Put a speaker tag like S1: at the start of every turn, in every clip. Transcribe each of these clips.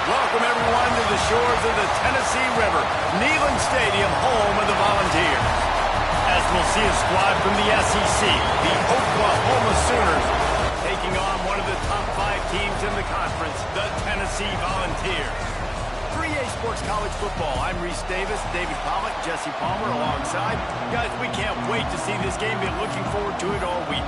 S1: Welcome, everyone, to the shores of the Tennessee River, Neyland Stadium, home of the Volunteers. As we'll see a squad from the SEC, the Oklahoma Sooners, taking on one of the top 5 teams in the conference, the Tennessee Volunteers. For EA Sports College Football, I'm Reese Davis, David Pollock, Jesse Palmer alongside. Guys, we can't wait to see this game. Been looking forward to it all week.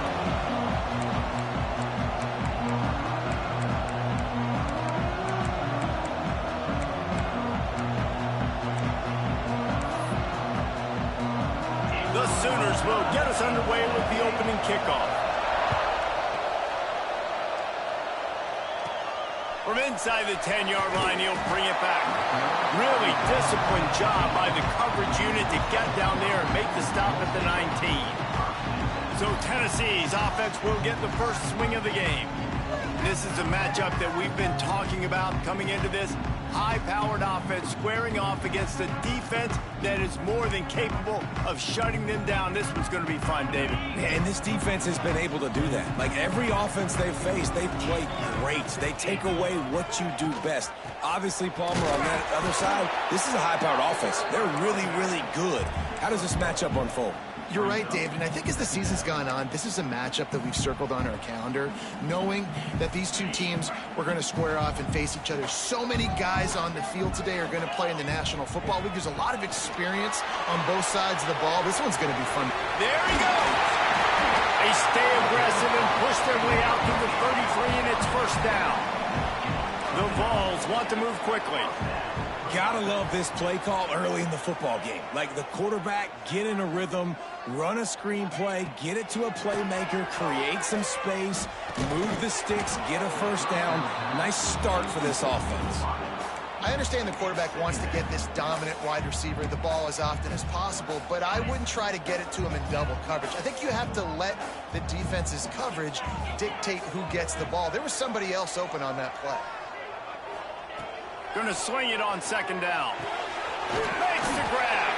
S1: The Sooners will get us underway with the opening kickoff. From inside the 10-yard line, he'll bring it back. Really disciplined job by the coverage unit to get down there and make the stop at the 19. So Tennessee's offense will get the first swing of the game. This is a matchup that we've been talking about coming into this. High-powered offense squaring off against a defense that is more than capable of shutting them down. This one's going to be fun, David.
S2: And this defense has been able to do that. Like every offense they've faced, they've played great. They take away what you do best. Obviously, Palmer, on that other side, this is a high-powered offense. They're really, really good. How does this matchup unfold?
S3: You're right, David, and I think as the season's gone on, this is a matchup that we've circled on our calendar, knowing that these two teams were going to square off and face each other. So many guys on the field today are going to play in the National Football League. There's a lot of experience on both sides of the ball. This one's going to be fun.
S1: There he goes! They stay aggressive and push their way out to the 33, and it's first down. The Vols want to move quickly.
S2: Gotta love this play call early in the football game. Like the quarterback, get in a rhythm, run a screen play, get it to a playmaker, create some space, move the sticks, get a first down. Nice start for this offense.
S3: I understand the quarterback wants to get this dominant wide receiver the ball as often as possible, but I wouldn't try to get it to him in double coverage. I think you have to let the defense's coverage dictate who gets the ball. There was somebody else open on that play.
S1: Going to swing it on second down. Makes the grab.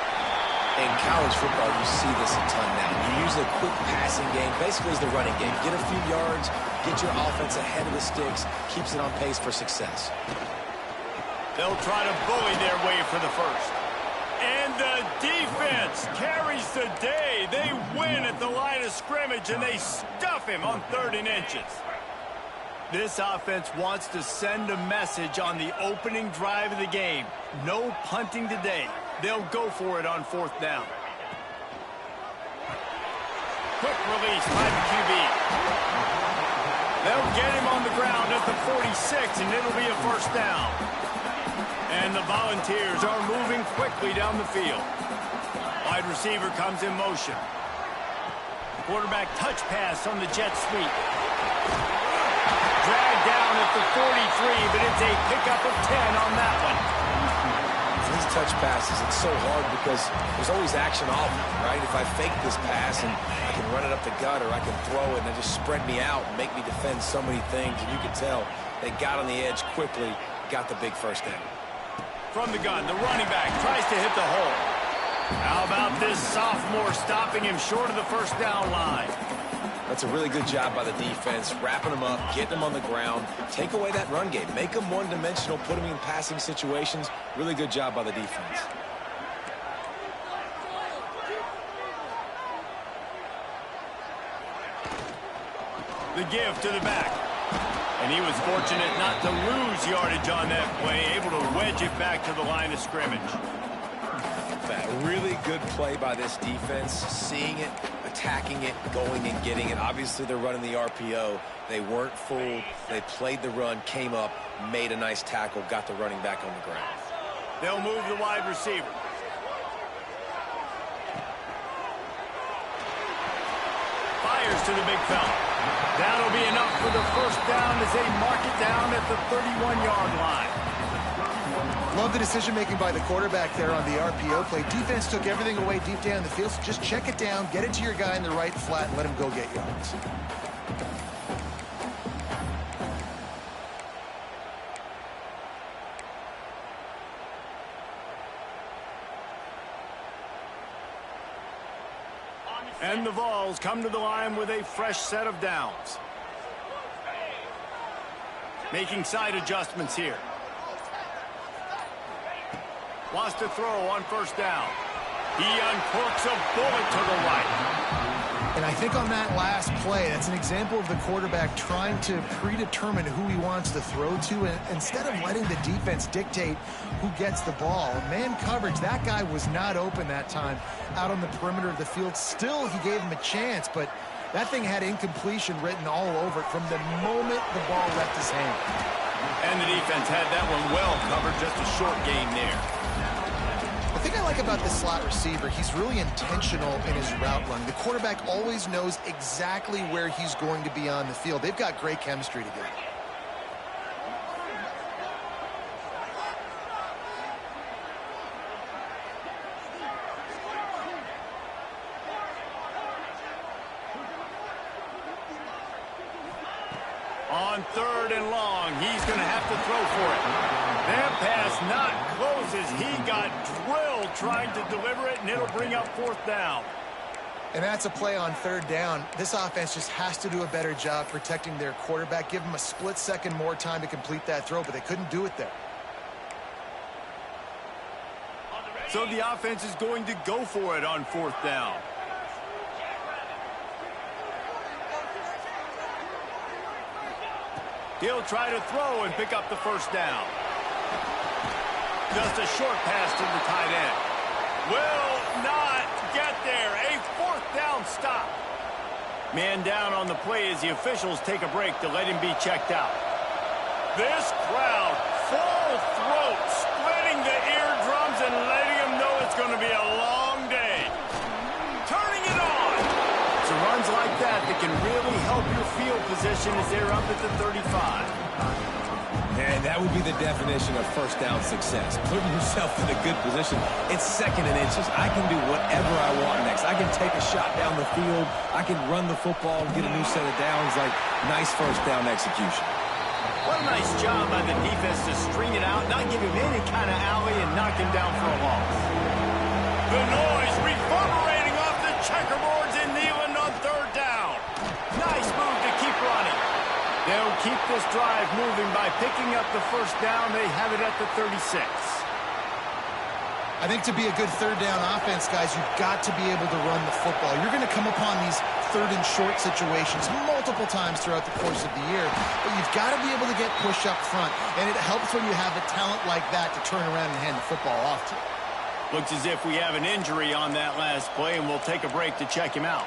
S4: In college football, you see this a ton now. You use a quick passing game, basically as the running game. Get a few yards, get your offense ahead of the sticks, keeps it on pace for success.
S1: They'll try to bully their way for the first. And the defense carries the day. They win at the line of scrimmage, and they stuff him on 3rd and inches. This offense wants to send a message on the opening drive of the game. No punting today. They'll go for it on 4th down. Quick release by the QB. They'll get him on the ground at the 46, and it'll be a first down. And the Volunteers are moving quickly down the field. Wide receiver comes in motion. Quarterback touch pass on the jet sweep. Dragged down at the 43, but it's a pickup of 10 on that one.
S4: These touch passes, it's so hard because there's always action off, right? If I fake this pass and I can run it up the gut or I can throw it and it just spread me out and make me defend so many things, and you can tell they got on the edge quickly, got the big first down.
S1: From the gun, the running back tries to hit the hole. How about this sophomore stopping him short of the first down line?
S4: That's a really good job by the defense, wrapping them up, getting them on the ground, take away that run game, make them one-dimensional, put them in passing situations. Really good job by the defense.
S1: The give to the back. And he was fortunate not to lose yardage on that play, able to wedge it back to the line of scrimmage.
S4: A really good play by this defense, seeing it, attacking it, going and getting it. Obviously, they're running the RPO. They weren't fooled. They played the run, came up, made a nice tackle, got the running back on the ground.
S1: They'll move the wide receiver. Fires to the big fella. That'll be enough for the first down as they mark it down at the 31-yard line.
S3: Love the decision-making by the quarterback there on the RPO play. Defense took everything away deep down the field, so just check it down, get it to your guy in the right flat, and let him go get yards.
S1: And the Vols come to the line with a fresh set of downs. Making side adjustments here. Wants to throw on first down. He uncorks a bullet to the right.
S3: And I think on that last play, that's an example of the quarterback trying to predetermine who he wants to throw to, and instead of letting the defense dictate who gets the ball. Man coverage, that guy was not open that time out on the perimeter of the field. Still, he gave him a chance, but that thing had incompletion written all over it from the moment the ball left his hand.
S1: And the defense had that one well covered, just a short gain there.
S3: The thing I like about this slot receiver, he's really intentional in his route run. The quarterback always knows exactly where he's going to be on the field. They've got great chemistry together.
S1: On 3rd and long, he's going to have to throw for it. That pass not close as he got drilled trying to deliver it, and it'll bring up 4th down.
S3: And that's a play on 3rd down. This offense just has to do a better job protecting their quarterback. Give him a split second more time to complete that throw, but they couldn't do it there.
S1: So the offense is going to go for it on 4th down. He'll try to throw and pick up the 1st down. Just a short pass to the tight end. Will not get there. A 4th down stop. Man down on the play as the officials take a break to let him be checked out. This crowd, full throat, splitting the eardrums and letting him know it's going to be a long day. Turning it on. It's runs like that can really help your field position as they're up at the 35.
S2: And that would be the definition of 1st down success. Putting yourself in a good position. It's 2nd and inches. I can do whatever I want next. I can take a shot down the field. I can run the football and get a new set of downs. Like, nice 1st down execution.
S1: What a nice job by the defense to string it out, not give him any kind of alley, and knock him down for a loss. The noise reverberating off the checkerboards in Neyland on 3rd down. Nice move to keep running. They'll keep this drive moving by picking up the 1st down. They have it at the 36.
S3: I think to be a good 3rd down offense, guys, you've got to be able to run the football. You're going to come upon these 3rd and short situations multiple times throughout the course of the year, but you've got to be able to get push up front, and it helps when you have a talent like that to turn around and hand the football off to.
S1: Looks as if we have an injury on that last play, and we'll take a break to check him out.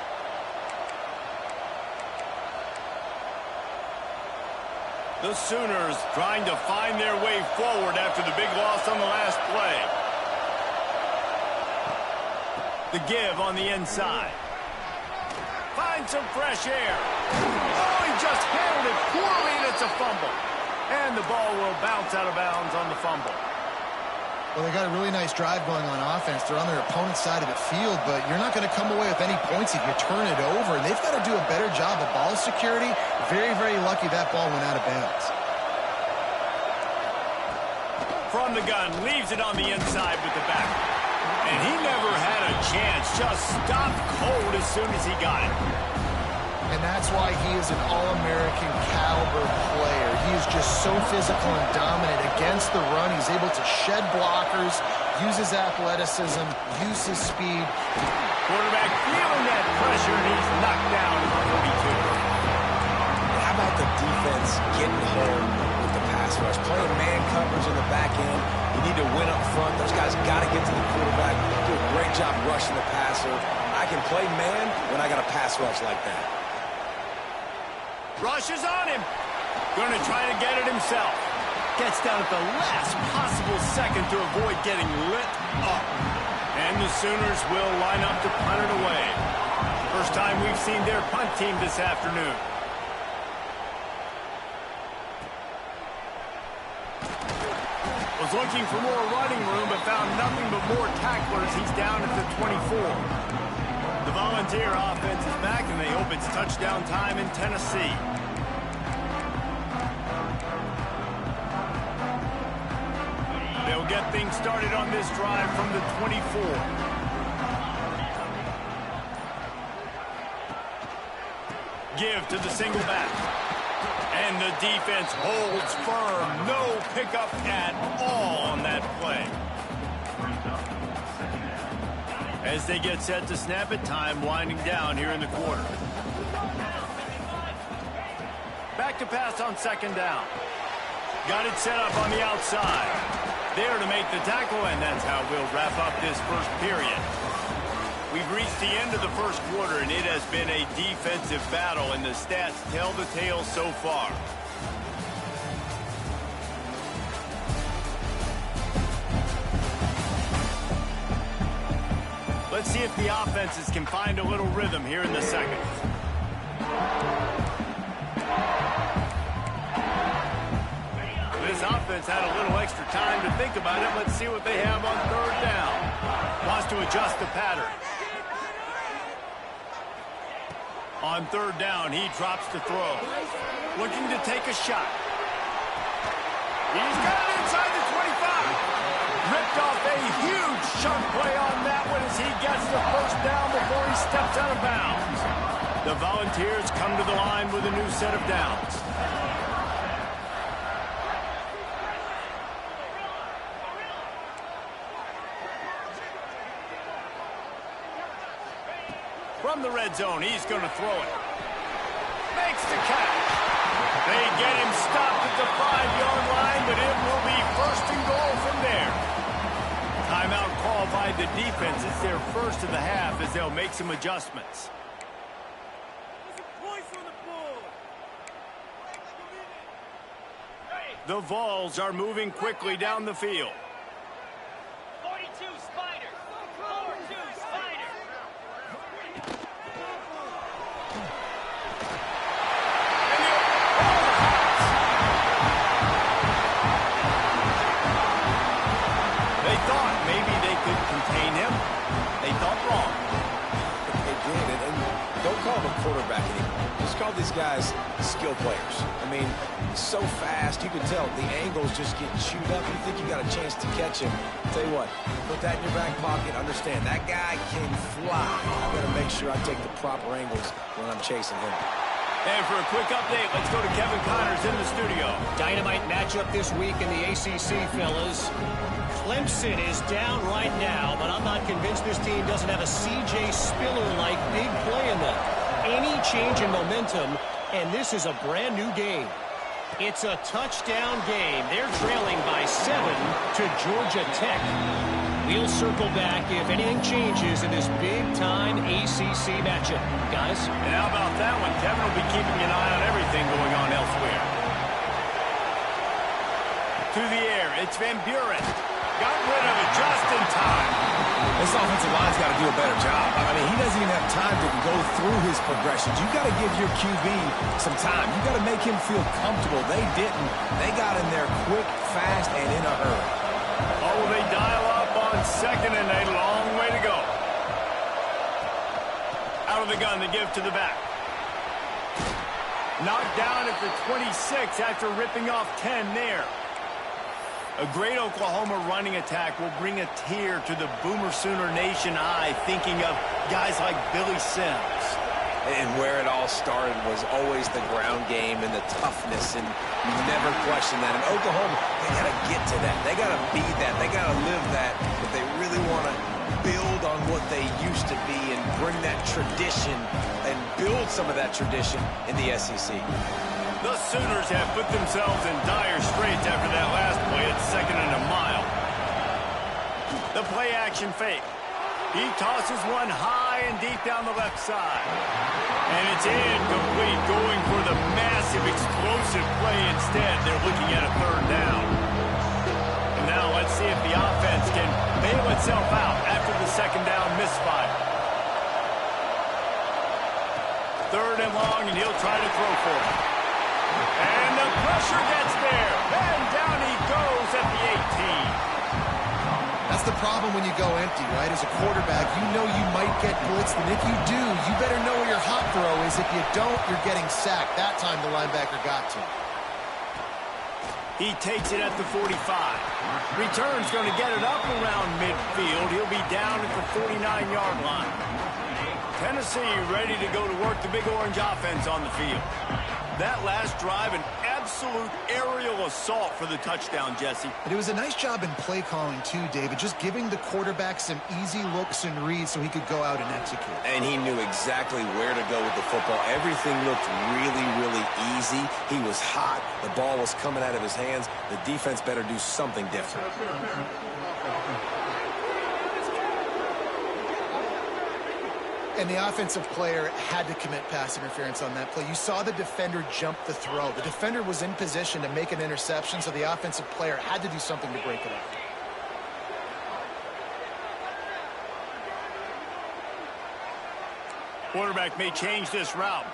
S1: The Sooners trying to find their way forward after the big loss on the last play. The give on the inside. Find some fresh air. Oh, he just handled it poorly, and it's a fumble. And the ball will bounce out of bounds on the fumble.
S3: Well, they got a really nice drive going on offense. They're on their opponent's side of the field, but you're not going to come away with any points if you turn it over. And they've got to do a better job of ball security. Very, very lucky that ball went out of bounds.
S1: From the gun, leaves it on the inside with the back. And he never had a chance. Just stopped cold as soon as he got it.
S3: And that's why he is an All-American caliber player. He is just so physical and dominant against the run. He's able to shed blockers, use his athleticism, use his speed.
S1: Quarterback feeling that pressure, and he's knocked down at the 32.
S4: How about the defense getting home with the pass rush? Playing man coverage in the back end. You need to win up front. Those guys got to get to the quarterback. Do a great job rushing the passer. I can play man when I got a pass rush like that.
S1: Rushes on him. Going to try to get it himself. Gets down at the last possible second to avoid getting lit up. And the Sooners will line up to punt it away. First time we've seen their punt team this afternoon. Was looking for more running room, but found nothing but more tacklers. He's down at the 24. The Volunteer offense is back, and they hope it's touchdown time in Tennessee. They'll get things started on this drive from the 24. Give to the single back. And the defense holds firm. No pickup at all on that play. As they get set to snap it, time winding down here in the quarter. Back to pass on second down. Got it set up on the outside. There to make the tackle, and that's how we'll wrap up this first period. We've reached the end of the first quarter, and it has been a defensive battle, and the stats tell the tale so far. Let's see if the offenses can find a little rhythm here in the second. This offense had a little extra time to think about it. Let's see what they have on third down. Wants to adjust the pattern. On third down, he drops to throw. Looking to take a shot. He's got it inside the 25. Ripped off a huge chunk play on that one as he gets the first down before he steps out of bounds. The Volunteers come to the line with a new set of downs. From the red zone, he's going to throw it. Makes the catch. They get him stopped at the 5-yard line, but it will be first and goal from there. Timeout call by the defense. It's their first of the half as they'll make some adjustments. The Vols are moving quickly down the field.
S5: 42 Spider. 42 Spider.
S1: They thought maybe they could contain him. They thought wrong.
S4: They did, and don't call him a quarterback anymore. Just call these guys skill players. I mean, he's so fast, you can tell the angles just get chewed up. You think you got a chance to catch him. Tell you what, put that in your back pocket. Understand, that guy can fly. I got to make sure I take the proper angles when I'm chasing him.
S1: And for a quick update, let's go to Kevin Connors in the studio.
S6: Dynamite matchup this week in the ACC, fellas. Clemson is down right now, but I'm not convinced this team doesn't have a C.J. Spiller-like big play in them. Any change in momentum, and this is a brand new game. It's a touchdown game. They're trailing by 7 to Georgia Tech. We'll circle back if anything changes in this big-time ACC matchup. Guys?
S1: And how about that one? Kevin will be keeping an eye on everything going on elsewhere. To the air, it's Van Buren. Got rid of it just in time.
S2: This offensive line's got to do a better job. I mean, he doesn't even have time to go through his progressions. You've got to give your QB some time. You've got to make him feel comfortable. They didn't. They got in there quick, fast, and in a hurry.
S1: Oh, they dial up on second and a long way to go. Out of the gun to give to the back. Knocked down at the 26 after ripping off 10 there. A great Oklahoma running attack will bring a tear to the Boomer-Sooner Nation eye, thinking of guys like Billy Sims.
S4: And where it all started was always the ground game and the toughness, and you never question that. And Oklahoma, they got to get to that. They got to be that. They got to live that if they really want to build on what they used to be and bring that tradition and build some of that tradition in the SEC.
S1: The Sooners have put themselves in dire straits after that last play at second and a mile. The play action fake. He tosses one high and deep down the left side. And it's incomplete, going for the massive explosive play instead. They're looking at a third down. And now let's see if the offense can bail itself out after the second down misfire. Third and long, and he'll try to throw for it. And the pressure gets there. And down he goes at the 18.
S3: That's the problem when you go empty, right? As a quarterback, you know you might get blitzed, and if you do, you better know where your hot throw is. If you don't, you're getting sacked. That time the linebacker got to him.
S1: He takes it at the 45. Return's going to get it up around midfield. He'll be down at the 49-yard line. Tennessee ready to go to work, the Big Orange offense on the field. That last drive, an absolute aerial assault for the touchdown, Jesse.
S3: And it was a nice job in play calling too, David, just giving the quarterback some easy looks and reads so he could go out and execute.
S4: And he knew exactly where to go with the football. Everything looked really, really easy. He was hot. The ball was coming out of his hands. The defense better do something different.
S3: And the offensive player had to commit pass interference on that play. You saw the defender jump the throw. The defender was in position to make an interception, so the offensive player had to do something to break it up.
S1: Quarterback may change this route.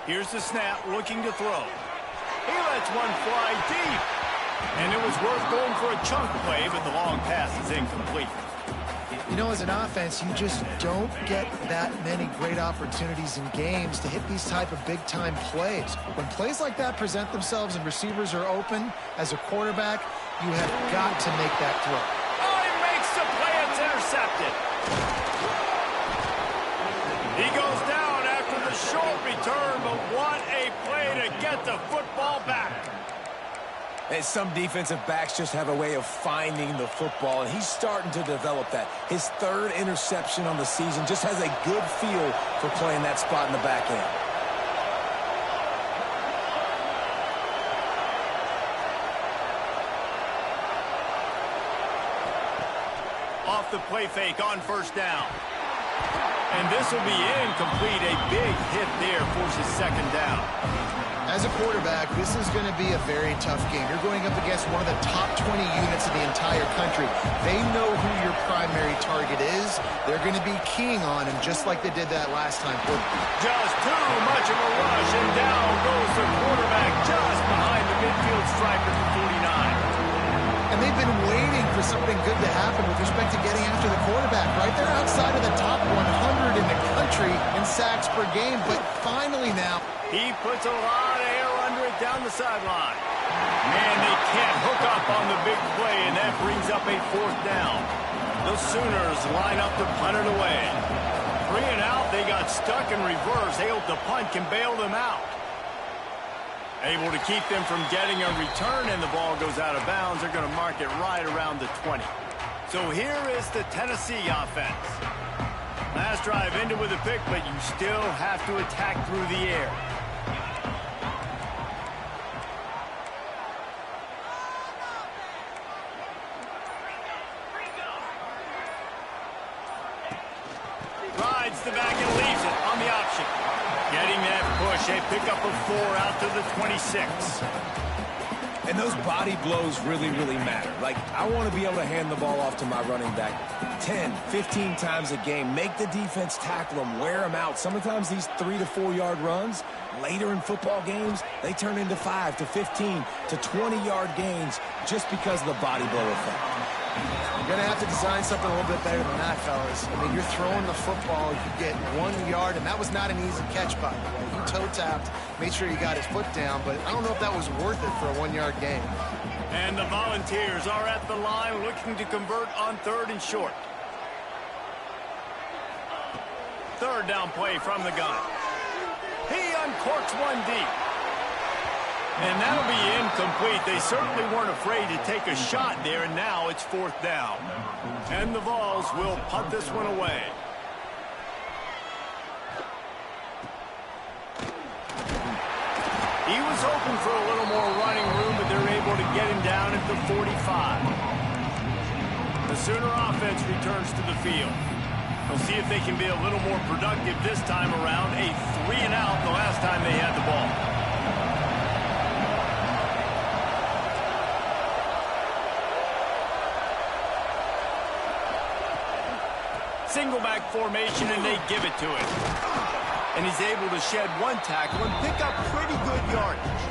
S1: Here's the snap, looking to throw. He lets one fly deep. And it was worth going for a chunk play, but the long pass is incomplete.
S3: You know, as an offense, you just don't get that many great opportunities in games to hit these type of big-time plays. When plays like that present themselves and receivers are open, as a quarterback, you have got to make that throw.
S1: Oh, he makes the play. It's intercepted. He goes down after the short return, but what a play to get the football back.
S2: And some defensive backs just have a way of finding the football, and he's starting to develop that. His third interception on the season, just has a good feel for playing that spot in the back end.
S1: Off the play fake on first down. And this will be incomplete. A big hit there forces second down.
S3: As a quarterback, this is going to be a very tough game. You're going up against one of the top 20 units in the entire country. They know who your primary target is. They're going to be keying on him just like they did that last time.
S1: Just too much of a rush, and down goes the quarterback just behind the midfield striker for 49.
S3: And they've been waiting for something good to happen with respect to getting after the quarterback, right? They're outside of the top 100 in the country in sacks per game, but finally now,
S1: he puts a lot of air under it down the sideline. Man, they can't hook up on the big play, and that brings up a fourth down. The Sooners line up to punt it away. 3 and out, they got stuck in reverse. They hope the punt can bail them out. Able to keep them from getting a return, and the ball goes out of bounds. They're going to mark it right around the 20. So here is the Tennessee offense. Last drive ended with a pick, but you still have to attack through the air. Rides the back and leaves it on the option. Getting that push, a pickup of 4 out to the 26.
S2: And those body blows really, really matter. Like, I want to be able to hand the ball off to my running back 10, 15 times a game. Make the defense tackle them, wear them out. Sometimes these 3 to 4 yard runs, later in football games, they turn into 5 to 15 to 20 yard gains just because of the body blow effect.
S3: You're going to have to design something a little bit better than that, fellas. I mean, you're throwing the football, you get 1 yard, and that was not an easy catch, by the way. He toe-tapped, made sure he got his foot down, but I don't know if that was worth it for a 1 yard gain.
S1: And the Volunteers are at the line looking to convert on 3rd and short. 3rd down play from the gun. He uncorks one deep. And that'll be incomplete. They certainly weren't afraid to take a shot there, and now it's 4th down. And the Vols will punt this one away. He was hoping for a little more running room, but they're able to get him down at the 45. The Sooner offense returns to the field. They'll see if they can be a little more productive this time around. A 3 and out the last time they had the ball. Single back formation, and they give it to him. And he's able to shed 1 tackle and pick up pretty good yardage.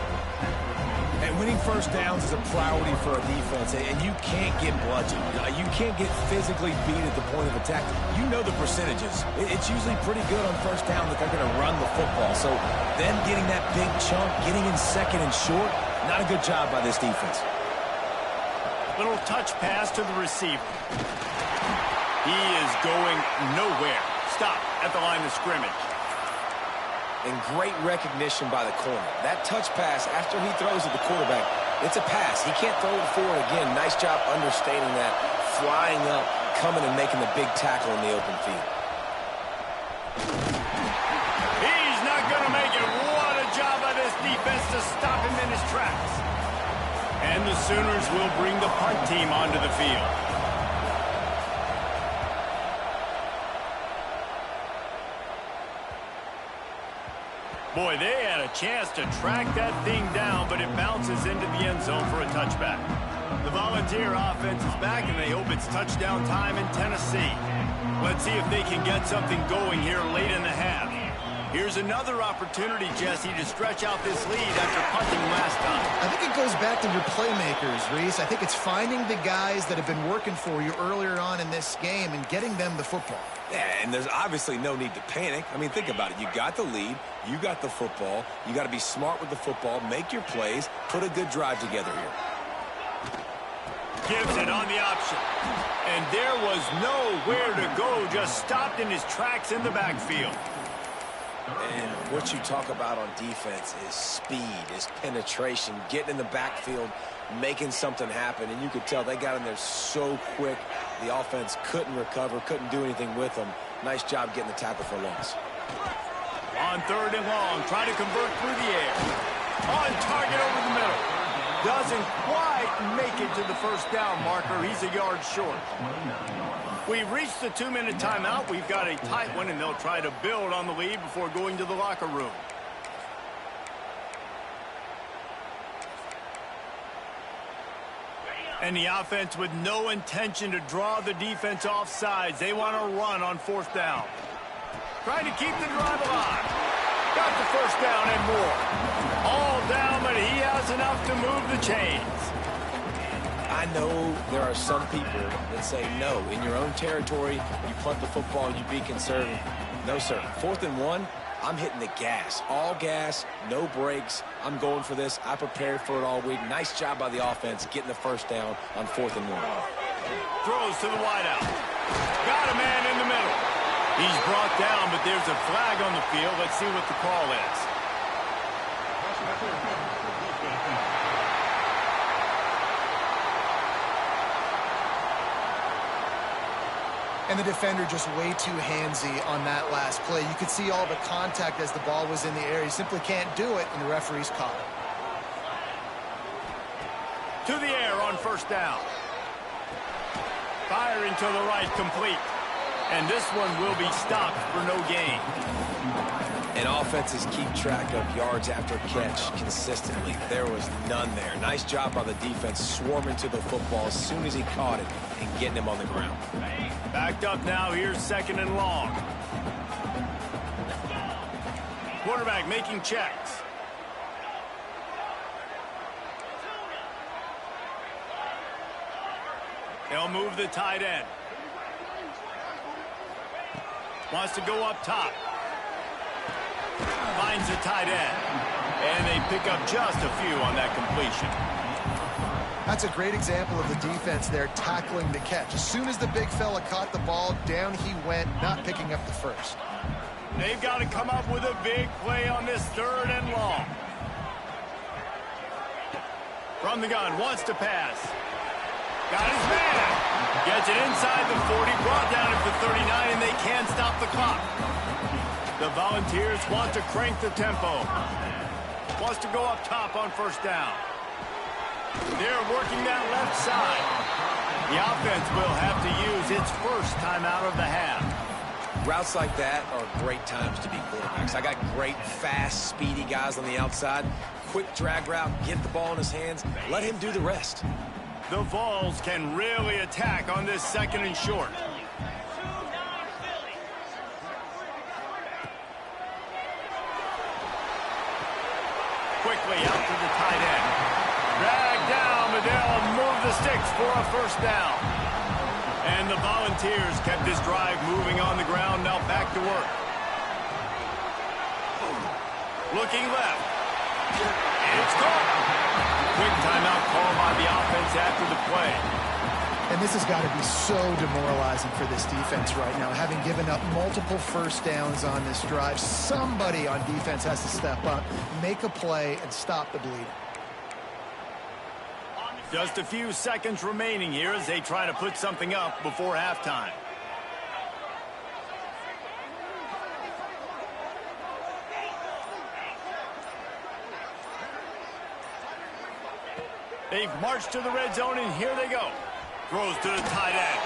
S2: And winning first downs is a priority for a defense, and you can't get bludgeoned. You can't get physically beat at the point of attack. You know the percentages. It's usually pretty good on first down that they're going to run the football. So then getting that big chunk, getting in 2nd and short, not a good job by this defense.
S1: Little touch pass to the receiver. He is going nowhere. Stop at the line of scrimmage.
S4: And great recognition by the corner. That touch pass after he throws at the quarterback, it's a pass. He can't throw it forward again. Nice job understanding that, flying up, coming and making the big tackle in the open field.
S1: He's not going to make it. What a job by this defense to stop him in his tracks. And the Sooners will bring the punt team onto the field. Boy, they had a chance to track that thing down, but it bounces into the end zone for a touchback. The Volunteer offense is back, and they hope it's touchdown time in Tennessee. Let's see if they can get something going here late in the half. Here's another opportunity, Jesse, to stretch out this lead after punting last time.
S3: I think it goes back to your playmakers, Reese. I think it's finding the guys that have been working for you earlier on in this game and getting them the football.
S4: Yeah, and there's obviously no need to panic. I mean, think about it. You got the lead. You got the football. You got to be smart with the football, make your plays, put a good drive together here.
S1: Gives it on the option. And there was nowhere to go, just stopped in his tracks in the backfield.
S4: And what you talk about on defense is speed, is penetration, getting in the backfield, making something happen. And you could tell they got in there so quick. The offense couldn't recover, couldn't do anything with them. Nice job getting the tackle for loss.
S1: On 3rd and long, trying to convert through the air. On target over the middle. Doesn't quite make it to the first down marker. He's a yard short. We've reached the 2-minute timeout. We've got a tight one, and they'll try to build on the lead before going to the locker room. And the offense with no intention to draw the defense off sides. They want to run on 4th down. Trying to keep the drive alive. Got the first down and more. All down, but he has enough to move the chains.
S4: I know there are some people that say, no, in your own territory, you punt the football, you be conservative. No, sir. 4th and 1, I'm hitting the gas. All gas, no brakes. I'm going for this. I prepared for it all week. Nice job by the offense getting the first down on 4th and 1.
S1: Throws to the wideout. Got a man in the middle. He's brought down, but there's a flag on the field. Let's see what the call is.
S3: And the defender just way too handsy on that last play. You could see all the contact as the ball was in the air. He simply can't do it, and the referee's caught it.
S1: To the air on 1st down. Firing to the right, complete. And this one will be stopped for no gain.
S4: And offenses keep track of yards after catch consistently. There was none there. Nice job by the defense swarming to the football as soon as he caught it and getting him on the ground.
S1: Backed up now. Here's 2nd and long. Quarterback making checks. They'll move the tight end. Wants to go up top. Finds the tight end. And they pick up just a few on that completion.
S3: That's a great example of the defense there tackling the catch. As soon as the big fella caught the ball, down he went, not picking up the first.
S1: They've got to come up with a big play on this 3rd and long. From the gun, wants to pass. Got his man. Gets it inside the 40, brought down at the 39, and they can't stop the clock. The Volunteers want to crank the tempo. Wants to go up top on 1st down. They're working that left side. The offense will have to use its first timeout of the half.
S4: Routes like that are great times to be quarterbacks. I got great, fast, speedy guys on the outside. Quick drag route, get the ball in his hands, let him do the rest.
S1: The Vols can really attack on this 2nd and short. Quickly out to the tight end. Dragged down, but they'll move the sticks for a 1st down. And the Volunteers kept this drive moving on the ground, now back to work. Looking left. It's caught. Quick timeout call by the offense after the play.
S3: And this has got to be so demoralizing for this defense right now, having given up multiple first downs on this drive. Somebody on defense has to step up, make a play, and stop the bleeding.
S1: Just a few seconds remaining here as they try to put something up before halftime. They've marched to the red zone, and here they go. Throws to the tight end.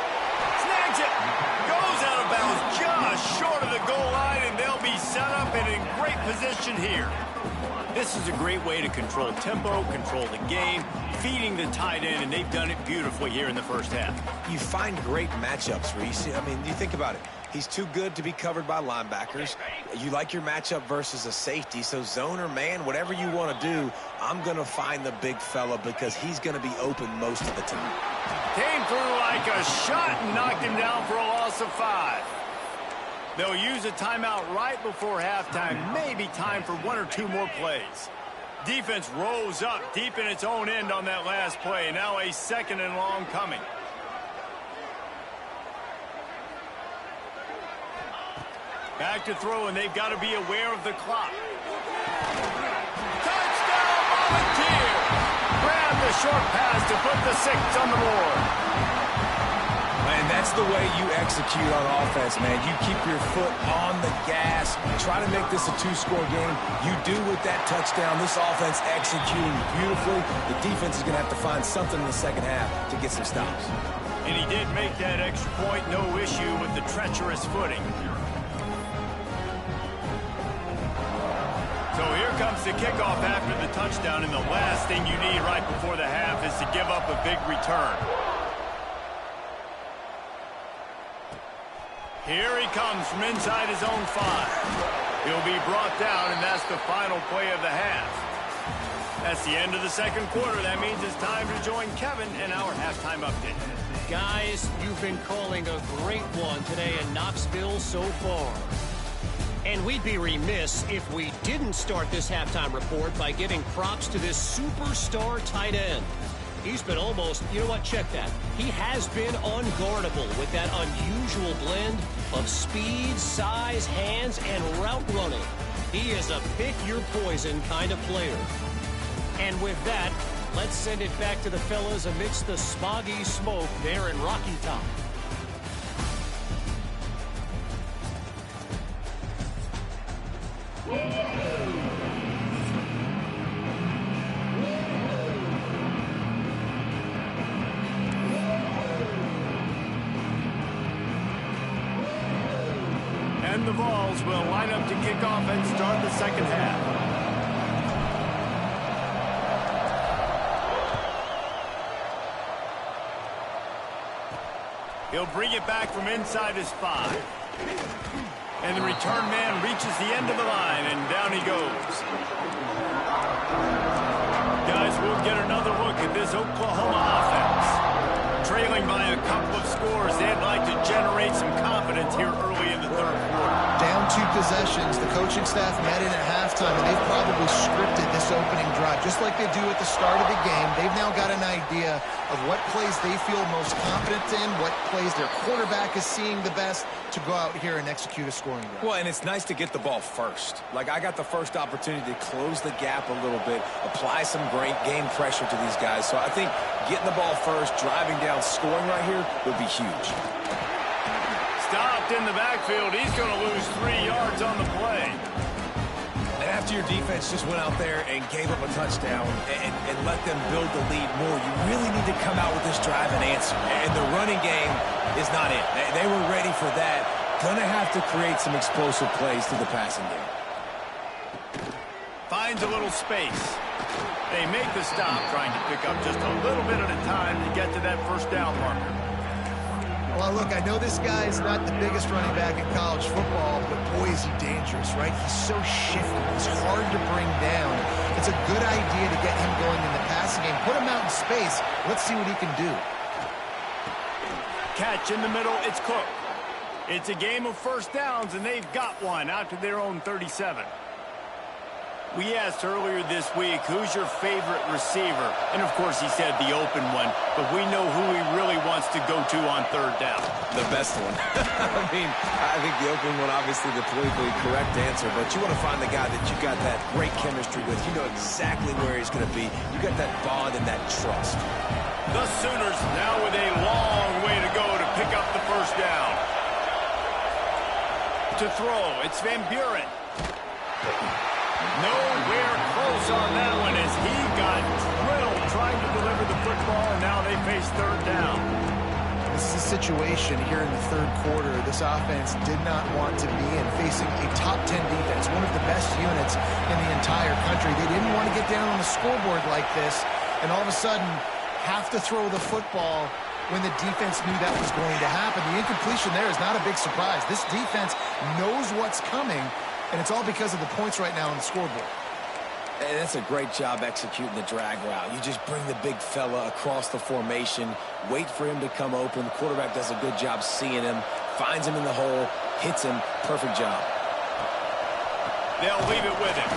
S1: Snags it. Goes out of bounds just short of the goal line, and they'll be set up and in great position here. This is a great way to control tempo, control the game, feeding the tight end, and they've done it beautifully here in the first half.
S4: You find great matchups, Reese. I mean, you think about it. He's too good to be covered by linebackers. You like your matchup versus a safety, so zone or man, whatever you want to do, I'm going to find the big fella because he's going to be open most of the time.
S1: Came through like a shot and knocked him down for a loss of 5. They'll use a timeout right before halftime. Maybe time for 1 or 2 more plays. Defense rolls up deep in its own end on that last play. Now a 2nd and long coming. Back to throw, and they've got to be aware of the clock. Touchdown, Volunteer! Grab the short pass to put the 6 on the board.
S2: And that's the way you execute on offense, man. You keep your foot on the gas. Try to make this a 2-score game. You do with that touchdown. This offense executing beautifully. The defense is going to have to find something in the second half to get some stops.
S1: And he did make that extra point. No issue with the treacherous footing. So here comes the kickoff after the touchdown, and the last thing you need right before the half is to give up a big return. Here he comes from inside his own 5. He'll be brought down, and that's the final play of the half. That's the end of the second quarter. That means it's time to join Kevin and our halftime update.
S6: Guys, you've been calling a great one today in Knoxville so far. And we'd be remiss if we didn't start this halftime report by giving props to this superstar tight end. He's been almost, you know what, check that. He has been unguardable with that unusual blend of speed, size, hands, and route running. He is a pick-your-poison kind of player. And with that, let's send it back to the fellas amidst the smoggy smoke there in Rocky Top.
S1: And the Vols will line up to kick off and start the second half. He'll bring it back from inside his 5. And the return man reaches the end of the line, and down he goes. Guys, we'll get another look at this Oklahoma offense. Trailing by a couple of scores, they'd like to generate some confidence here early in the third quarter.
S3: Down 2 possessions, the coaching staff met in at halftime, and they've probably scripted this opening drive. Just like they do at the start of the game, they've now got an idea of what plays they feel most confident in, what plays their quarterback is seeing the best to go out here and execute a scoring drive.
S2: Well, and it's nice to get the ball first. Like, I got the first opportunity to close the gap a little bit, apply some great game pressure to these guys. So I think getting the ball first, driving down, scoring right here would be huge.
S1: Stopped in the backfield. He's going to lose 3 yards on the play.
S2: And after your defense just went out there and gave up a touchdown and let them build the lead more, you really need to come out with this drive and answer. And the running game is not it. They were ready for that. Going to have to create some explosive plays through the passing game.
S1: Finds a little space. They make the stop, trying to pick up just a little bit at a time to get to that first down marker.
S3: Well, look, I know this guy is not the biggest running back in college football, but boy, is he dangerous, right? He's so shifty. He's hard to bring down. It's a good idea to get him going in the passing game. Put him out in space. Let's see what he can do.
S1: Catch in the middle. It's Cook. It's a game of first downs, and they've got one out to their own 37. We asked earlier this week, who's your favorite receiver? And, of course, he said the open one, but we know who he really wants to go to on third down.
S4: The best one. I mean, I think the open one, obviously the politically correct answer, but you want to find the guy that you got that great chemistry with. You know exactly where he's going to be. You got that bond and that trust.
S1: The Sooners now with a long way to go to pick up the first down. To throw, it's Van Buren. Nowhere close on that one as he got drilled trying to deliver the football, and now they face third down.
S3: This is a situation here in the third quarter this offense did not want to be in, facing a top 10 defense, one of the best units in the entire country. They didn't want to get down on the scoreboard like this, and all of a sudden have to throw the football when the defense knew that was going to happen. The incompletion there is not a big surprise. This defense knows what's coming, and it's all because of the points right now on the scoreboard.
S4: And that's a great job executing the drag route. You just bring the big fella across the formation, wait for him to come open. The quarterback does a good job seeing him, finds him in the hole, hits him. Perfect job.
S1: They'll leave it with him.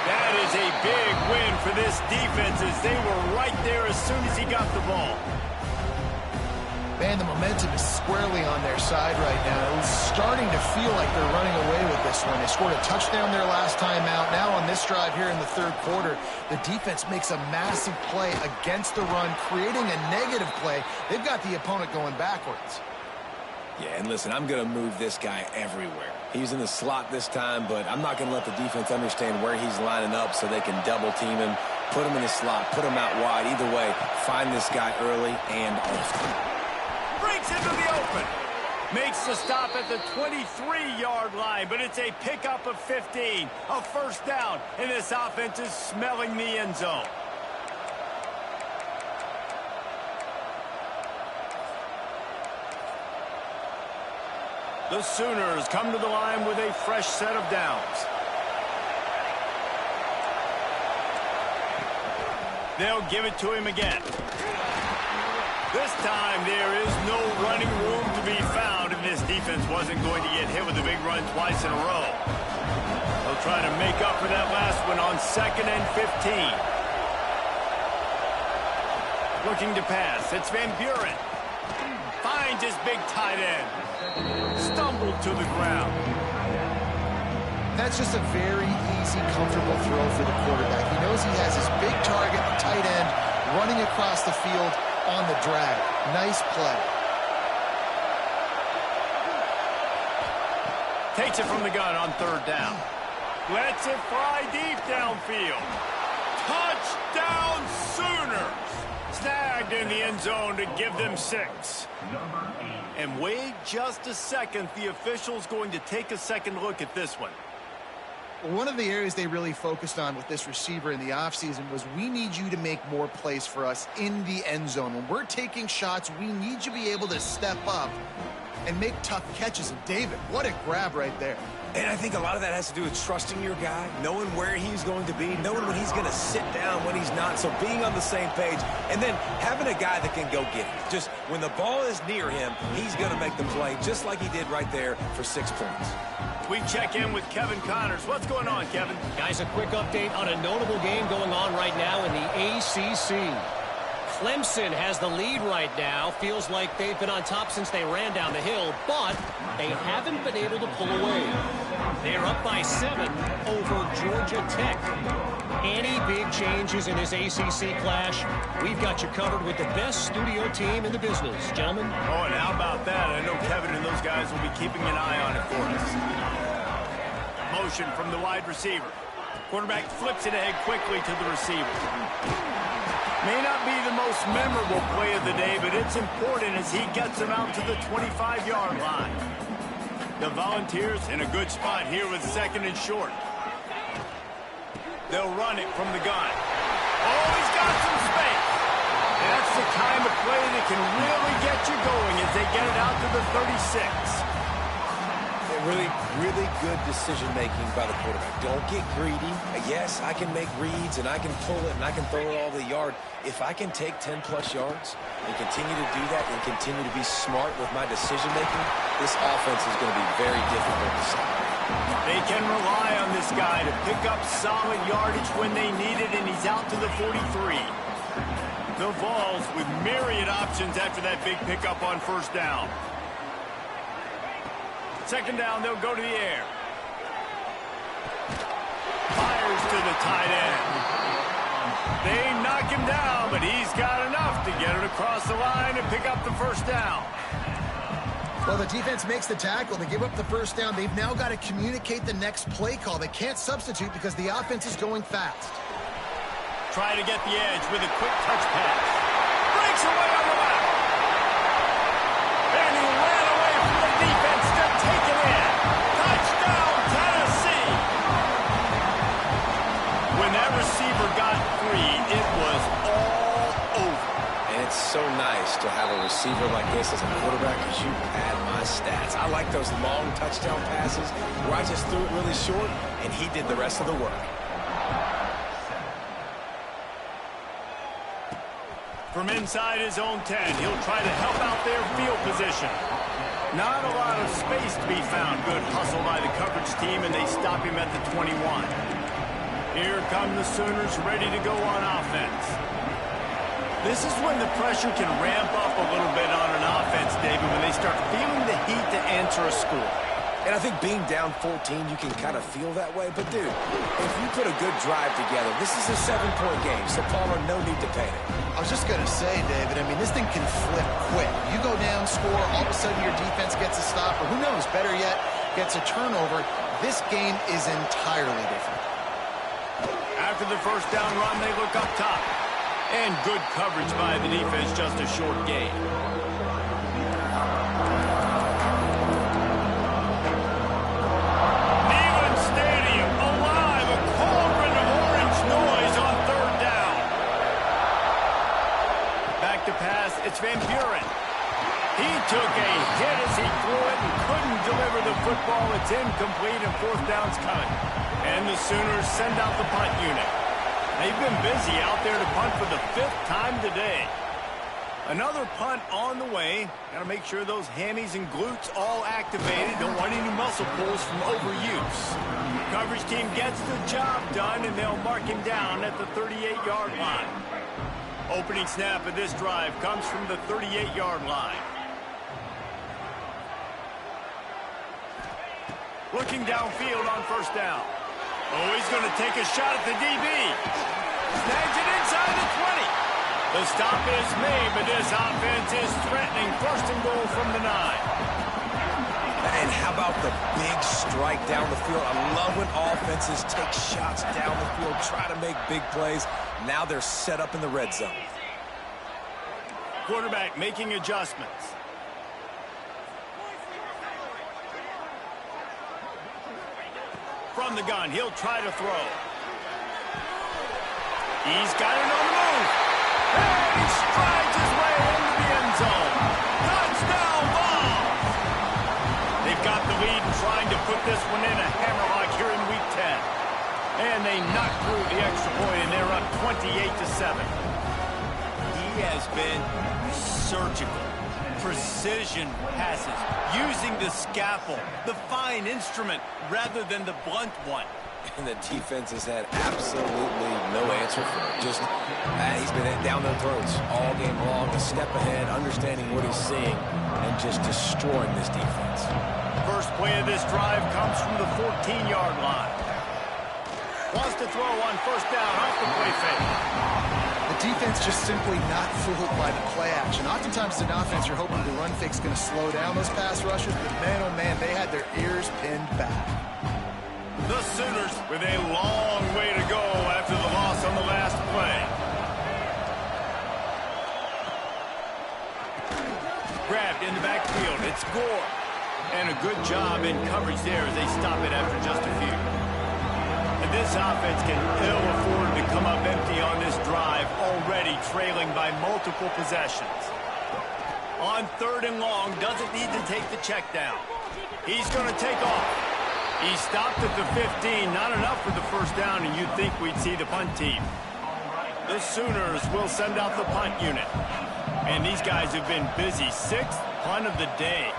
S1: That is a big win for this defense as they were right there as soon as he got the ball.
S3: Man, the momentum is squarely on their side right now. It's starting to feel like they're running away with this one. They scored a touchdown their last time out. Now on this drive here in the third quarter, the defense makes a massive play against the run, creating a negative play. They've got the opponent going backwards.
S4: Yeah, and listen, I'm going to move this guy everywhere. He's in the slot this time, but I'm not going to let the defense understand where he's lining up so they can double team him, put him in the slot, put him out wide. Either way, find this guy early and often.
S1: Breaks into the open. Makes the stop at the 23-yard line, but it's a pickup of 15. A first down, and this offense is smelling the end zone. The Sooners come to the line with a fresh set of downs. They'll give it to him again. This time, there is no running room to be found, and this defense wasn't going to get hit with a big run twice in a row. They'll try to make up for that last one on 2nd and 15. Looking to pass. It's Van Buren. Finds his big tight end. Stumbled to the ground.
S3: That's just a very easy, comfortable throw for the quarterback. He knows he has his big target, the tight end, running across the field on the drag. Nice play.
S1: Takes it from the gun on third down. Lets it fly deep downfield. Touchdown Sooners! Snagged in the end zone to give them 6. And wait just a second. The official's going to take a second look at this one.
S3: One of the areas they really focused on with this receiver in the offseason was we need you to make more plays for us in the end zone. When we're taking shots, we need you to be able to step up and make tough catches. And David, what a grab right there.
S4: And I think a lot of that has to do with trusting your guy, knowing where he's going to be, knowing when he's going to sit down, when he's not. So being on the same page, and then having a guy that can go get it. Just when the ball is near him, he's going to make the play, just like he did right there for 6 points.
S1: We check in with Kevin Connors. What's going on, Kevin?
S6: Guys, a quick update on a notable game going on right now in the ACC. Clemson has the lead right now. Feels like they've been on top since they ran down the hill, but they haven't been able to pull away. They're up by 7 over Georgia Tech. Any big changes in this ACC clash, we've got you covered with the best studio team in the business. Gentlemen?
S1: Oh, and how about that? I know Kevin and those guys will be keeping an eye on it for us. Motion from the wide receiver. Quarterback flips it ahead quickly to the receiver. May not be the most memorable play of the day, but it's important as he gets him out to the 25-yard line. The Volunteers in a good spot here with 2nd and short. They'll run it from the gun. Oh, he's got some space. That's the kind of play that can really get you going as they get it out to the 36.
S4: Really, really good decision-making by the quarterback. Don't get greedy. Yes, I can make reads, and I can pull it, and I can throw it all the yard. If I can take 10-plus yards and continue to do that and continue to be smart with my decision-making, this offense is going to be very difficult to stop.
S1: They can rely on this guy to pick up solid yardage when they need it, and he's out to the 43. The Vols with myriad options after that big pickup on first down. Second down, they'll go to the air. Fires to the tight end. They knock him down, but he's got enough to get it across the line and pick up the first down.
S3: Well, the defense makes the tackle. They give up the first down. They've now got to communicate the next play call. They can't substitute because the offense is going fast.
S1: Try to get the edge with a quick touch pass. Breaks away on the left. And he ran away from the defense to take it in. Touchdown, Tennessee. When that receiver got free, it was all over.
S4: And it's so nice to have a receiver like this as a quarterback because you pad my stats. I like those long touchdown passes where I just threw it really short and he did the rest of the work.
S1: From inside his own 10, he'll try to help out their field position. Not a lot of space to be found. Good hustle by the coverage team, and they stop him at the 21. Here come the Sooners ready to go on offense. This is when the pressure can ramp up a little bit on an offense, David, when they start feeling the heat to answer a score.
S4: And I think being down 14, you can kind of feel that way. But, dude, if you put a good drive together, this is a 7-point game, so Palmer, no need to panic.
S3: I was just going to say, David, I mean, this thing can flip quick. You go down, score, all of a sudden your defense gets a stop, or who knows, better yet, gets a turnover. This game is entirely different.
S1: After the first down run, they look up top. And good coverage by the defense, just a short gain. It's Van Buren. He took a hit as he threw it and couldn't deliver the football. It's incomplete and fourth down's coming. And the Sooners send out the punt unit. They've been busy out there to punt for the 5th time today. Another punt on the way. Got to make sure those hammies and glutes all activated. Don't want any muscle pulls from overuse. Coverage team gets the job done, and they'll mark him down at the 38-yard line. Opening snap of this drive comes from the 38-yard line. Looking downfield on first down. Oh, he's going to take a shot at the DB. Snags it inside the 20. The stop is made, but this offense is threatening. First and goal from the 9.
S4: And how about the big strike down the field? I love when offenses take shots down the field, try to make big plays. Now they're set up in the red zone.
S1: Quarterback making adjustments. From the gun, he'll try to throw. He's got it on the move. And he strides his way into the end zone. Touchdown, Vols! They've got the lead and trying to put this one in a hammerlock here in Week 10. And they knock through the extra point, and they're up 28-7. He has been surgical. Precision passes, using the scalpel, the fine instrument, rather than the blunt one.
S4: And the defense has had absolutely no answer for it. Just, he's been down their throats all game long, a step ahead, understanding what he's seeing, and just destroying this defense.
S1: First play of this drive comes from the 14-yard line. Wants to throw on first down off the play fake.
S3: The defense just simply not fooled by the play action. Oftentimes, as an offense, you're hoping the run fake's going to slow down those pass rushers, but man, oh man, they had their ears pinned back.
S1: The Sooners with a long way to go after the loss on the last play. Grabbed in the backfield. It's Gore. And a good job in coverage there as they stop it after just a few. And this offense can ill afford to come up empty on this drive, already trailing by multiple possessions. On 3rd and long, doesn't need to take the check down. He's going to take off. He stopped at the 15, not enough for the first down, and you'd think we'd see the punt team. The Sooners will send out the punt unit. And these guys have been busy. 6th punt of the day.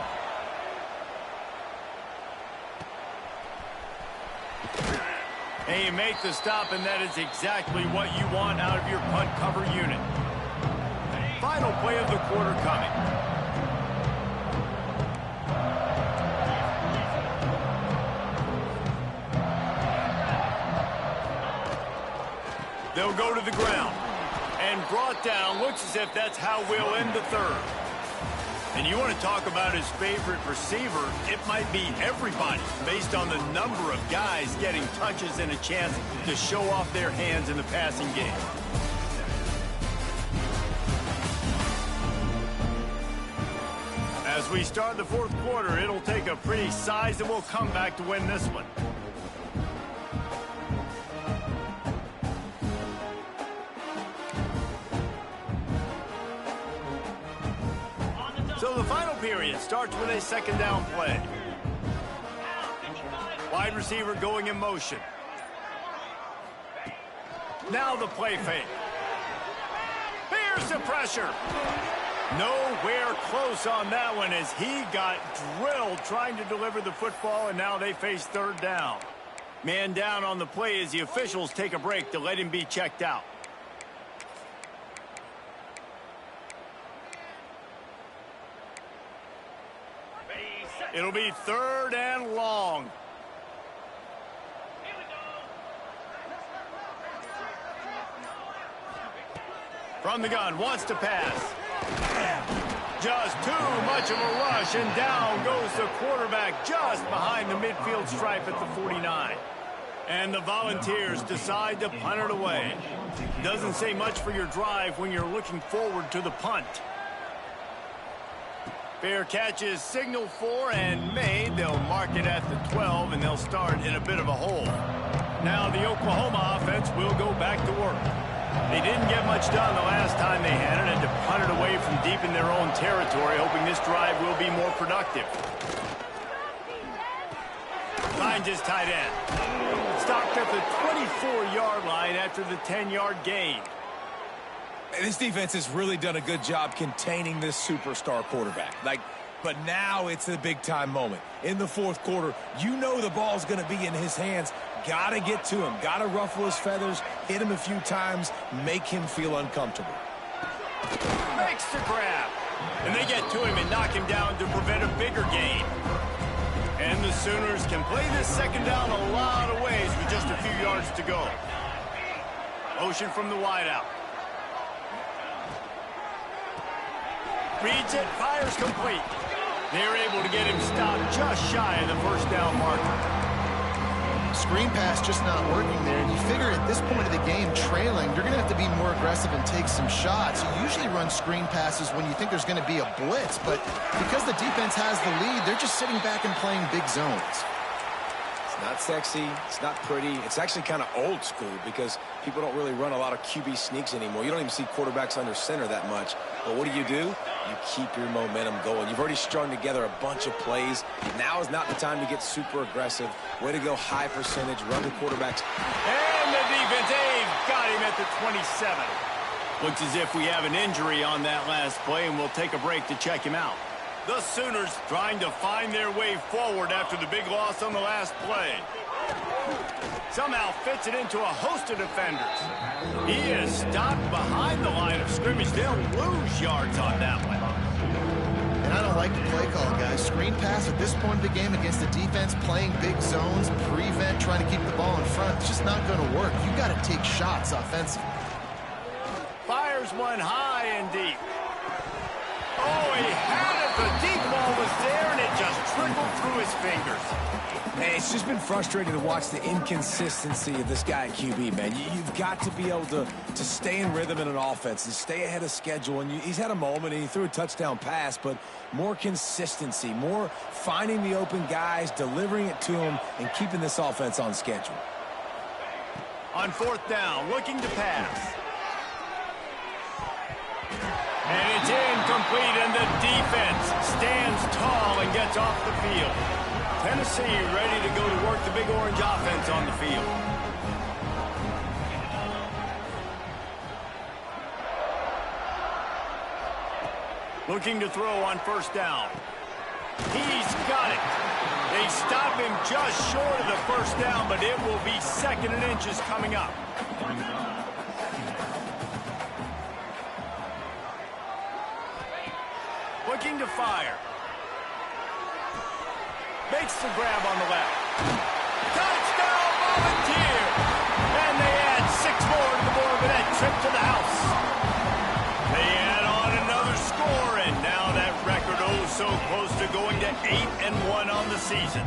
S1: And you make the stop, and that is exactly what you want out of your punt cover unit. Final play of the quarter coming. They'll go to the ground. And brought down. Looks as if that's how we'll end the third. And you want to talk about his favorite receiver, it might be everybody based on the number of guys getting touches and a chance to show off their hands in the passing game. As we start the fourth quarter, it'll take a pretty sizable comeback to win this one. So the final period starts with a second down play. Wide receiver going in motion. Now the play fake. Here's the pressure. Nowhere close on that one as he got drilled trying to deliver the football, and now they face third down. Man down on the play as the officials take a break to let him be checked out. It'll be third and long. From the gun, wants to pass. Just too much of a rush, and down goes the quarterback just behind the midfield stripe at the 49. And the Volunteers decide to punt it away. Doesn't say much for your drive when you're looking forward to the punt. Fair catch is signaled for and made. They'll mark it at the 12, and they'll start in a bit of a hole. Now the Oklahoma offense will go back to work. They didn't get much done the last time they had it, and to punt it away from deep in their own territory, hoping this drive will be more productive. Finds his tight end. Stopped at the 24-yard line after the 10-yard gain.
S2: This defense has really done a good job containing this superstar quarterback. But now it's a big-time moment. In the fourth quarter, you know the ball's going to be in his hands. Got to get to him. Got to ruffle his feathers, hit him a few times, make him feel uncomfortable.
S1: Makes the grab. And they get to him and knock him down to prevent a bigger gain. And the Sooners can play this second down a lot of ways with just a few yards to go. Motion from the wideout. Reads it, fires complete. They're able to get him stopped just shy of the first down marker.
S3: Screen pass just not working there, and you figure at this point of the game, trailing, you're going to have to be more aggressive and take some shots. You usually run screen passes when you think there's going to be a blitz, but because the defense has the lead, they're just sitting back and playing big zones.
S4: It's not sexy. It's not pretty. It's actually kind of old school because people don't really run a lot of QB sneaks anymore. You don't even see quarterbacks under center that much. But what do? You keep your momentum going. You've already strung together a bunch of plays. Now is not the time to get super aggressive. Way to go, high percentage, run the quarterbacks.
S1: And the defense, they've got him at the 27. Looks as if we have an injury on that last play, and we'll take a break to check him out. The Sooners trying to find their way forward after the big loss on the last play. Somehow fits it into a host of defenders. He is stopped behind the line of scrimmage. They'll lose yards on that one.
S3: And I don't like the play call, guys. Screen pass at this point of the game against the defense playing big zones, prevent, trying to keep the ball in front. It's just not going to work. You got to take shots offensively.
S1: Fires one high and deep. Oh, he had it. The deep ball was there, and it just trickled through his fingers.
S2: Man, it's just been frustrating to watch the inconsistency of this guy at QB, man. You've got to be able to stay in rhythm in an offense and stay ahead of schedule. And he's had a moment, and he threw a touchdown pass, but more consistency, more finding the open guys, delivering it to him, and keeping this offense on schedule.
S1: On fourth down, looking to pass. And it's incomplete, and the defense stands tall and gets off the field. Tennessee ready to go to work the Big Orange offense on the field. Looking to throw on first down. He's got it. They stop him just short of the first down, but it will be 2nd and inches coming up. Looking to fire. Makes the grab on the left. Touchdown, Volunteer! And they add 6 more to the board with that trip to the house. They add on another score, and now that record so close to going to 8-1 on the season.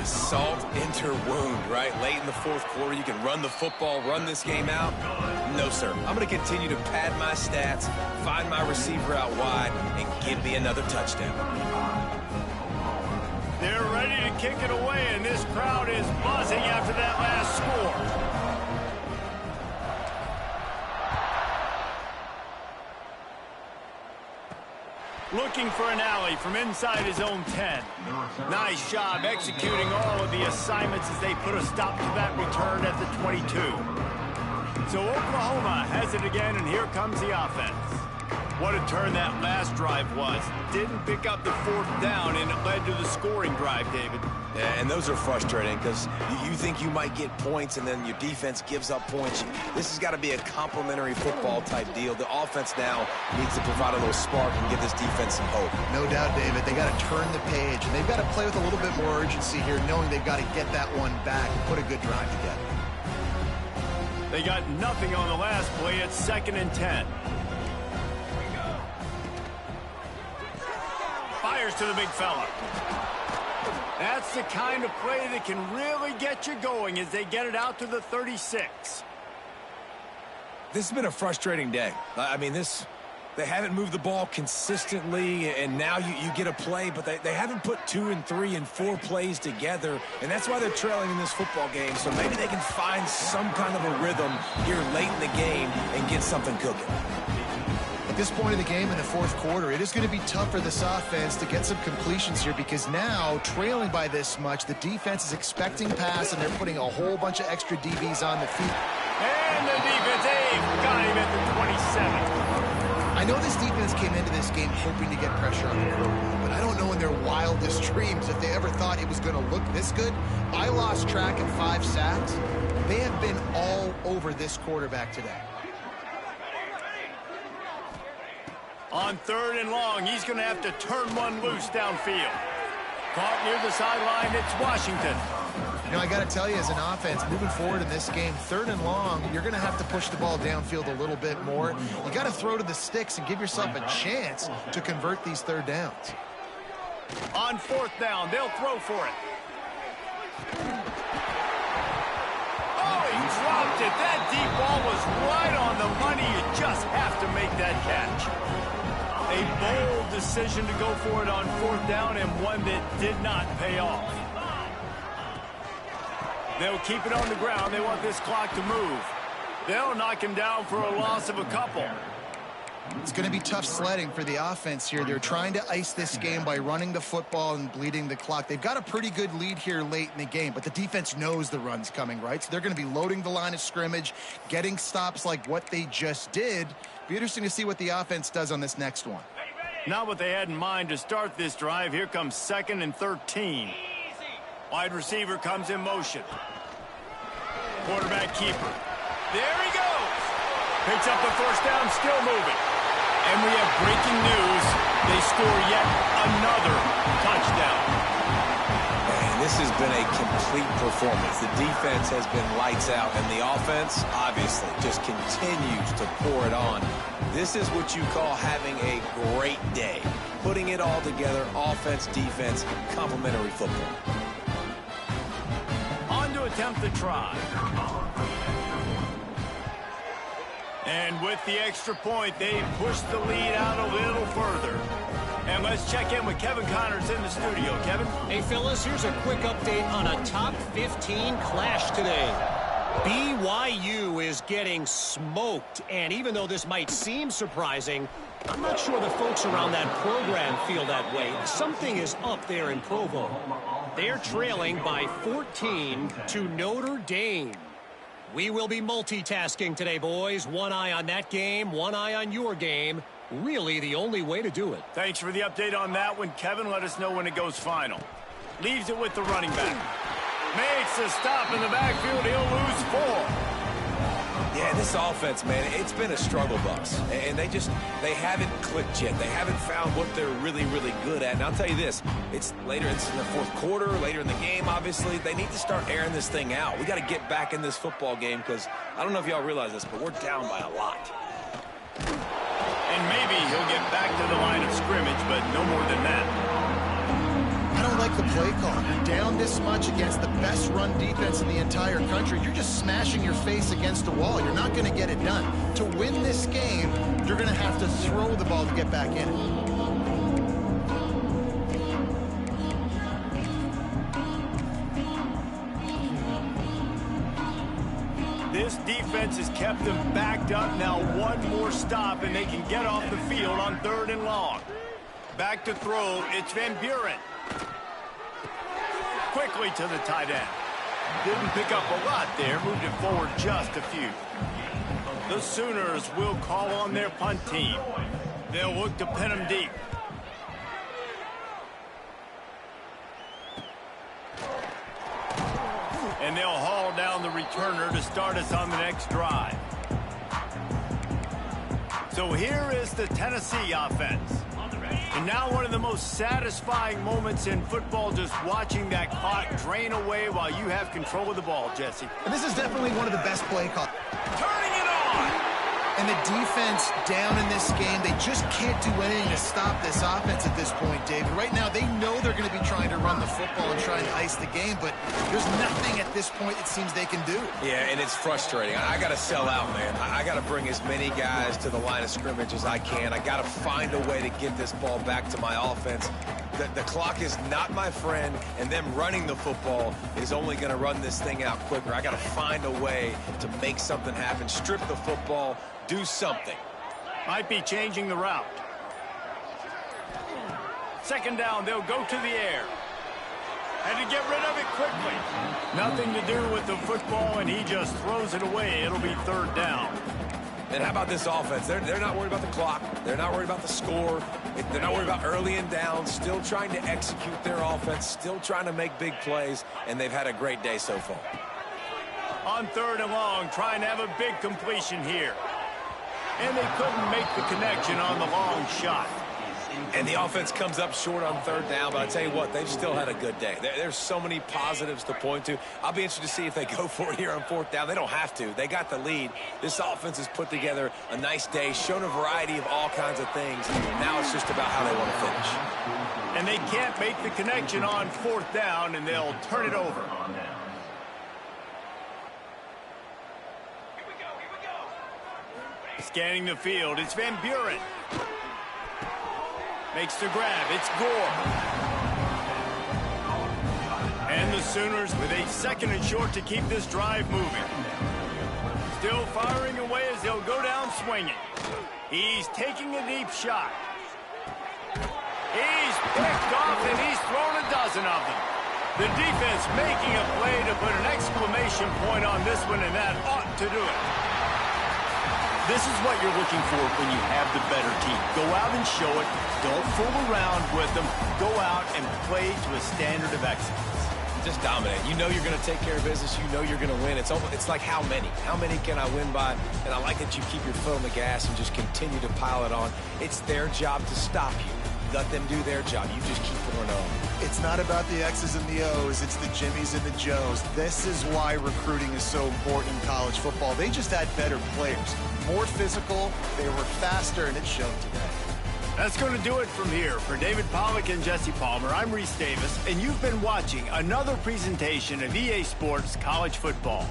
S4: Salt into wound, right? Late in the 4th quarter, you can run the football, run this game out. No, sir. I'm going to continue to pad my stats, find my receiver out wide, and give me another touchdown.
S1: They're ready to kick it away, and this crowd is buzzing after that last score. Looking for an alley from inside his own 10. Nice job executing all of the assignments as they put a stop to that return at the 22. So Oklahoma has it again, and here comes the offense. What a turn that last drive was. Didn't pick up the 4th down, and it led to the scoring drive, David.
S4: Yeah, and those are frustrating because you think you might get points and then your defense gives up points. This has got to be a complementary football type deal. The offense now needs to provide a little spark and give this defense some hope.
S3: No doubt, David. They got to turn the page, and they've got to play with a little bit more urgency here, knowing they've got to get that one back and put a good drive together.
S1: They got nothing on the last play. It's 2nd and 10. Fires to the big fella. That's the kind of play that can really get you going as they get it out to the 36.
S2: This has been a frustrating day. I mean, they haven't moved the ball consistently, and now you get a play, but they haven't put 2 and 3 and 4 plays together, and that's why they're trailing in this football game. So maybe they can find some kind of a rhythm here late in the game and get something cooking.
S3: At this point of the game in the 4th quarter, it is going to be tough for this offense to get some completions here because now, trailing by this much, the defense is expecting pass, and they're putting a whole bunch of extra DBs on the field.
S1: And the defense, got him at the 27.
S3: I know this defense came into this game hoping to get pressure on the quarterback, but I don't know in their wildest dreams if they ever thought it was going to look this good. I lost track at 5 sacks. They have been all over this quarterback today.
S1: On 3rd and long, he's going to have to turn one loose downfield. Caught near the sideline, it's Washington.
S3: You know, I got to tell you, as an offense, moving forward in this game, 3rd and long, you're going to have to push the ball downfield a little bit more. You got to throw to the sticks and give yourself a chance to convert these 3rd downs.
S1: On 4th down, they'll throw for it. Oh, he dropped it. That deep ball was right on the money. You just have to make that catch. A bold decision to go for it on 4th down, and one that did not pay off. They'll keep it on the ground. They want this clock to move. They'll knock him down for a loss of a couple.
S3: It's going to be tough sledding for the offense here. They're trying to ice this game by running the football and bleeding the clock. They've got a pretty good lead here late in the game, but the defense knows the run's coming, right? So they're going to be loading the line of scrimmage, getting stops like what they just did. Be interesting to see what the offense does on this next one.
S1: Not what they had in mind to start this drive. Here comes 2nd and 13. Wide receiver comes in motion. Quarterback keeper. There he goes. Picks up the 1st down, still moving. And we have breaking news. They score yet another touchdown.
S4: And this has been a complete performance. The defense has been lights out, and the offense, obviously, just continues to pour it on. This is what you call having a great day. Putting it all together, offense, defense, complementary football.
S1: On to attempt the try. And with the extra point, they push the lead out a little further. And let's check in with Kevin Connors in the studio. Kevin?
S6: Hey, fellas, here's a quick update on a top 15 clash today. BYU is getting smoked, and even though this might seem surprising, I'm not sure the folks around that program feel that way. Something is up there in Provo. They're trailing by 14 to Notre Dame. We will be multitasking today, boys. One eye on that game, one eye on your game. Really the only way to do it.
S1: Thanks for the update on that one, Kevin. Let us know when it goes final. Leaves it with the running back. Makes a stop in the backfield. He'll lose 4.
S4: Yeah, this offense, man, it's been a struggle bus. And they haven't clicked yet. They haven't found what they're really, really good at. And I'll tell you this, it's in the fourth quarter, later in the game, obviously. They need to start airing this thing out. We got to get back in this football game because I don't know if y'all realize this, but we're down by a lot.
S1: And maybe he'll get back to the line of scrimmage, but no more than that.
S3: I don't like the play call. You're down this much against the best run defense in the entire country. You're just smashing your face against the wall. You're not going to get it done. To win this game, you're going to have to throw the ball to get back in it.
S1: This defense has kept them backed up. Now one more stop, and they can get off the field on 3rd and long. Back to throw. It's Van Buren. Quickly to the tight end. Didn't pick up a lot there. Moved it forward just a few. The Sooners will call on their punt team. They'll look to pin them deep. And they'll haul down the returner to start us on the next drive. So here is the Tennessee offense. And now one of the most satisfying moments in football, just watching that clock drain away while you have control of the ball, Jesse.
S3: And this is definitely one of the best play calls.
S1: Turning it on!
S3: And the defense down in this game, they just can't do anything to stop this offense at this point, David. Right now, they know they're going to be trying to run the football and try and ice the game, but there's nothing at this point it seems they can do.
S4: Yeah, and it's frustrating. I got to sell out, man. I got to bring as many guys to the line of scrimmage as I can. I got to find a way to get this ball back to my offense. The clock is not my friend, and them running the football is only going to run this thing out quicker. I got to find a way to make something happen, strip the football, do something.
S1: Might be changing the route. 2nd down, they'll go to the air. Had to get rid of it quickly. Nothing to do with the football, and he just throws it away. It'll be 3rd down.
S4: And how about this offense? They're not worried about the clock. They're not worried about the score. They're not worried about early and down. Still trying to execute their offense. Still trying to make big plays. And they've had a great day so far.
S1: On 3rd and long, trying to have a big completion here. And they couldn't make the connection on the long shot.
S4: And the offense comes up short on 3rd down, but I tell you what, they've still had a good day. There's so many positives to point to. I'll be interested to see if they go for it here on 4th down. They don't have to. They got the lead. This offense has put together a nice day, shown a variety of all kinds of things. Now it's just about how they want to finish.
S1: And they can't make the connection on 4th down, and they'll turn it over. Scanning the field, it's Van Buren. Makes the grab, it's Gore. And the Sooners with a 2nd and short to keep this drive moving. Still firing away as they'll go down swinging. He's taking a deep shot. He's picked off and he's thrown a dozen of them. The defense making a play to put an exclamation point on this one, and that ought to do it. This is what you're looking for when you have the better team. Go out and show it. Don't fool around with them. Go out and play to a standard of excellence.
S4: Just dominate. You know you're going to take care of business. You know you're going to win. It's like how many? How many can I win by? And I like that you keep your foot on the gas and just continue to pile it on. It's their job to stop you. Let them do their job. You just keep pouring on.
S3: It's not about the X's and the O's. It's the Jimmies and the Joes. This is why recruiting is so important in college football. They just had better players. More physical, they were faster, and it showed today.
S1: That's going to do it from here. For David Pollack and Jesse Palmer, I'm Reese Davis, and you've been watching another presentation of EA Sports College Football.